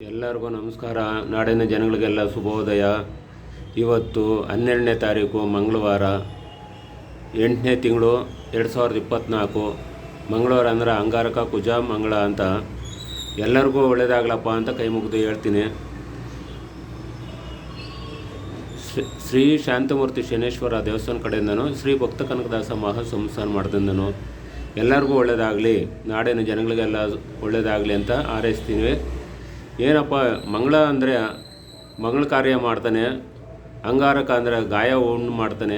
ಎಲ್ಲರಿಗೂ ನಮಸ್ಕಾರ. ನಾಡಿನ ಜನಗಳಿಗೆಲ್ಲ ಶುಭೋದಯ. ಇವತ್ತು 12ನೇ ತಾರೀಕು ಮಂಗಳವಾರ, 8ನೇ ತಿಂಗಳು 2024. ಮಂಗಳವಾರ ಅಂದರೆ ಅಂಗಾರಕ ಕುಜ ಮಂಗಳ ಅಂತ. ಎಲ್ಲರಿಗೂ ಒಳ್ಳೆಯದಾಗಲಪ್ಪ ಅಂತ ಕೈ ಮುಗಿದು ಹೇಳ್ತೀನಿ. ಶ್ರೀ ಶಾಂತಮೂರ್ತಿ ಶನೇಶ್ವರ ದೇವಸ್ಥಾನ ಕಡೆಯಿಂದನೂ ಶ್ರೀ ಭಕ್ತ ಕನಕದಾಸ ಮಹಾ ಸಂಸ್ಥಾನ ಮಾಡೋದ್ರಿಂದನೂ ಎಲ್ಲರಿಗೂ ಒಳ್ಳೆಯದಾಗಲಿ, ನಾಡಿನ ಜನಗಳಿಗೆಲ್ಲ ಒಳ್ಳೆಯದಾಗಲಿ ಅಂತ ಹಾರೈಸ್ತೀನಿ. ಏನಪ್ಪ, ಮಂಗಳ ಅಂದರೆ ಮಂಗಳ ಕಾರ್ಯ ಮಾಡ್ತಾನೆ, ಅಂಗಾರಕ ಅಂದರೆ ಗಾಯ ಉಂಡು ಮಾಡ್ತಾನೆ,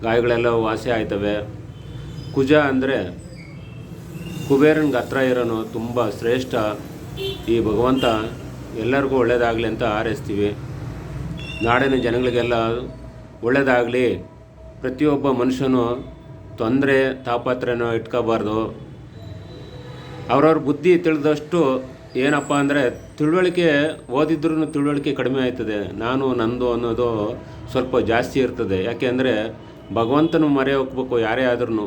ಗಾಯಗಳೆಲ್ಲ ವಾಸಿ ಆಯ್ತವೆ. ಕುಜ ಅಂದರೆ ಕುಬೇರನಿಗೆ ಹತ್ರ ಇರೋನು, ತುಂಬ ಶ್ರೇಷ್ಠ ಈ ಭಗವಂತ. ಎಲ್ಲರಿಗೂ ಒಳ್ಳೆಯದಾಗಲಿ ಅಂತ ಹಾರೈಸ್ತೀವಿ. ನಾಡಿನ ಜನಗಳಿಗೆಲ್ಲ ಒಳ್ಳೆಯದಾಗಲಿ. ಪ್ರತಿಯೊಬ್ಬ ಮನುಷ್ಯನು ತೊಂದರೆ ತಾಪತ್ರೆನೋ ಇಟ್ಕೋಬಾರ್ದು. ಅವ್ರವ್ರ ಬುದ್ಧಿ ತಿಳಿದಷ್ಟು ಏನಪ್ಪ ಅಂದರೆ ತಿಳುವಳಿಕೆ, ಓದಿದ್ರೂ ತಿಳುವಳಿಕೆ ಕಡಿಮೆ ಆಯ್ತದೆ. ನಾನು ನಂದು ಅನ್ನೋದು ಸ್ವಲ್ಪ ಜಾಸ್ತಿ ಇರ್ತದೆ. ಯಾಕೆ ಅಂದರೆ ಭಗವಂತನ ಮೊರೆ ಹೋಗ್ಬೇಕು ಯಾರೇ ಆದ್ರೂ.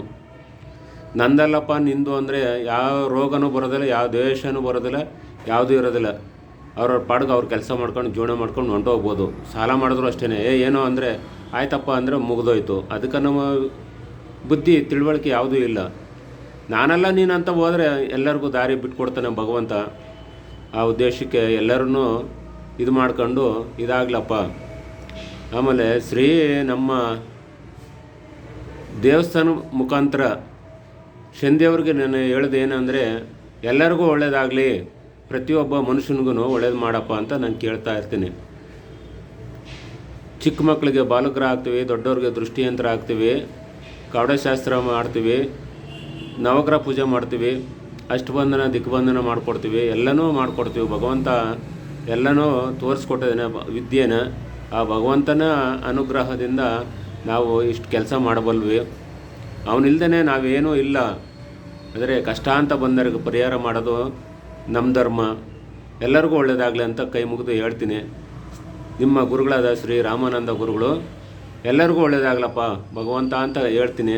ನಂದಲ್ಲಪ್ಪ ನಿಂದು ಅಂದರೆ ಯಾವ ರೋಗನೂ ಬರೋದಿಲ್ಲ, ಯಾವ ದ್ವೇಷನೂ ಬರೋದಿಲ್ಲ, ಯಾವುದೂ ಇರೋದಿಲ್ಲ. ಅವ್ರವ್ರ ಪಾಡ್ಗೆ ಅವ್ರು ಕೆಲಸ ಮಾಡ್ಕೊಂಡು ಜೀವನ ಮಾಡ್ಕೊಂಡು ಹೊಂಟೋಗ್ಬೋದು. ಸಾಲ ಮಾಡಿದ್ರು ಅಷ್ಟೇ, ಏನೋ ಅಂದರೆ ಆಯ್ತಪ್ಪ ಅಂದರೆ ಮುಗಿದೋಯ್ತು. ಅದಕ್ಕೆ ನಮ್ಮ ಬುದ್ಧಿ ತಿಳುವಳಿಕೆ ಯಾವುದೂ ಇಲ್ಲ. ನಾನೆಲ್ಲ ನೀನಂತ ಹೋದರೆ ಎಲ್ಲರಿಗೂ ದಾರಿ ಬಿಟ್ಕೊಡ್ತಾನೆ ಭಗವಂತ. ಆ ಉದ್ದೇಶಕ್ಕೆ ಎಲ್ಲರೂ ಇದು ಮಾಡ್ಕೊಂಡು ಇದಾಗ್ಲಪ್ಪ. ಆಮೇಲೆ ನಮ್ಮ ದೇವಸ್ಥಾನ ಮುಖಾಂತರ ಶನಿದೇವ್ರಿಗೆ ನಾನು ಹೇಳೋದು ಏನಂದರೆ, ಎಲ್ಲರಿಗೂ ಒಳ್ಳೇದಾಗಲಿ, ಪ್ರತಿಯೊಬ್ಬ ಮನುಷ್ಯನಿಗೂ ಒಳ್ಳೇದು ಮಾಡಪ್ಪ ಅಂತ ನಾನು ಕೇಳ್ತಾ ಇರ್ತೀನಿ. ಚಿಕ್ಕ ಮಕ್ಕಳಿಗೆ ಬಾಲಗ್ರಹ ಹಾಕ್ತೀವಿ, ದೊಡ್ಡವ್ರಿಗೆ ದೃಷ್ಟಿಯಂತ್ರ ಹಾಕ್ತೀವಿ, ಕವಡಶಾಸ್ತ್ರ ಮಾಡ್ತೀವಿ, ನವಗ್ರಹ ಪೂಜೆ ಮಾಡ್ತೀವಿ, ಅಷ್ಟಬಂಧನ ದಿಗ್ಬಂಧನ ಮಾಡಿಕೊಡ್ತೀವಿ, ಎಲ್ಲನೂ ಮಾಡಿಕೊಡ್ತೀವಿ. ಭಗವಂತ ಎಲ್ಲನೂ ತೋರಿಸ್ಕೊಟ್ಟಿದ್ದಾನೆ ವಿದ್ಯೆನ. ಆ ಭಗವಂತನ ಅನುಗ್ರಹದಿಂದ ನಾವು ಇಷ್ಟು ಕೆಲಸ ಮಾಡಬಲ್ವಿ. ಅವನಿಲ್ದೇ ನಾವೇನೂ ಇಲ್ಲ. ಅಂದರೆ ಕಷ್ಟ ಅಂತ ಬಂದವ್ರಿಗೆ ಪರಿಹಾರ ಮಾಡೋದು ನಮ್ಮ ಧರ್ಮ. ಎಲ್ಲರಿಗೂ ಒಳ್ಳೆಯದಾಗಲಿ ಅಂತ ಕೈ ಮುಗಿದು ಹೇಳ್ತೀನಿ. ನಿಮ್ಮ ಗುರುಗಳಾದ ಶ್ರೀ ರಾಮಾನಂದ ಗುರುಗಳು ಎಲ್ಲರಿಗೂ ಒಳ್ಳೆಯದಾಗಲಪ್ಪ ಭಗವಂತ ಅಂತ ಹೇಳ್ತೀನಿ.